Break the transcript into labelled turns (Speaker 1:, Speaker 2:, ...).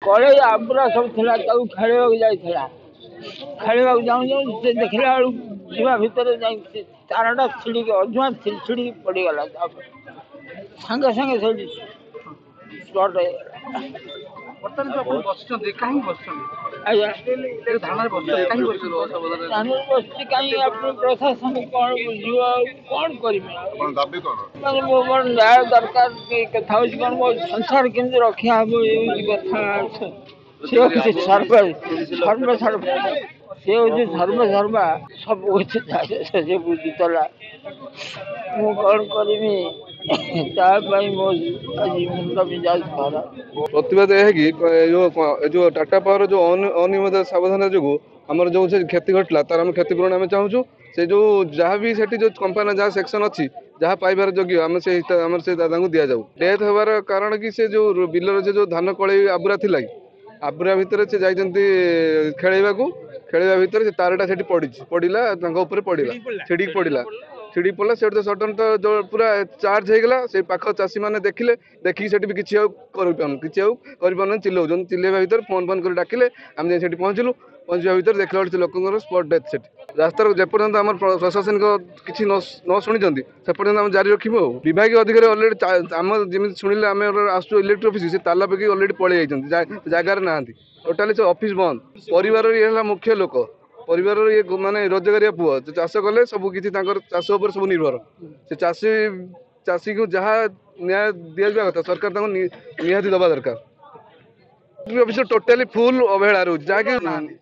Speaker 1: कड़े आबुरा सब थिला ताऊ खेलवा जाइथिला खेलवा जाऊँ से देखला जीवा भीतर जाई तारटा छिड़ी के अजुआ छिड़ी पड़ी गला संगे संगे से स्पॉट
Speaker 2: बर्तमान जो अपन बसचंदी काहे बसचंदी
Speaker 1: आया
Speaker 2: थाना बसचंदी काहे बसचंदी
Speaker 1: तानु बस्ती काई अपन प्रशासन कोन बुझियो कोन करिमे
Speaker 3: अपन दाबी कोन
Speaker 1: माने मोर न्याय दरकार के कथा होई कोन मो संसार केंद्र रखिया हो ई कथा से किछ सर्व से होची सर्व सब होची से बुझितला मु कोन करिमी
Speaker 4: प्रतिवाद है कि जो टाटा पावर जो अनियमित सावधान जो आमर जो क्षति घटला तार आम क्षतिपूरण आम चाहूँ से जो जहाँ भी से जो कंपनी जहाँ सेक्शन अच्छी जहाँ पाइबार योग्य आम से दादा को दि जाऊ डेथ होबार कारण कि से जो बिलर से जो धान कड़े आबुरा थी आबुरा भितर से जाइए खेलवा भितर से तारटा से पड़ा पड़ा छिड़ी पड़ा छिड़ी पड़ा से सडन तो जो पूरा चार्ज हो गला से पाख चाषी मैंने देखिले देखिए से किसी कर चिल्लाऊन चिल्लेवा भर फोन फोन कर डाकिले आम जाए पहुँचलु पहुँचा भर देखला लोक स्पॉट डेथ से रास्तार जेपर्यंत आम प्रशासन किसी न शुणी से पर्यंत आम जारी रखू विभाग अधिकारी अलरेडी आम जमी शुणिले आम आसु इलेक्ट्रिक ऑफिस से ताला पकड़ अलरेडी पलि जाती जगार ना टोटाली से ऑफिस बंद परिवार ये मुख्य लोक परिवार ये माने रोजगारिया पुआ चाष कले सब किसी चाष उपर सब निर्भर से चाषी को जहाँ न्याय दि जावा कथा सरकार निहाती दबा दरकार ऑफिस टोटाली फुल अवहेला रोज जहाँकि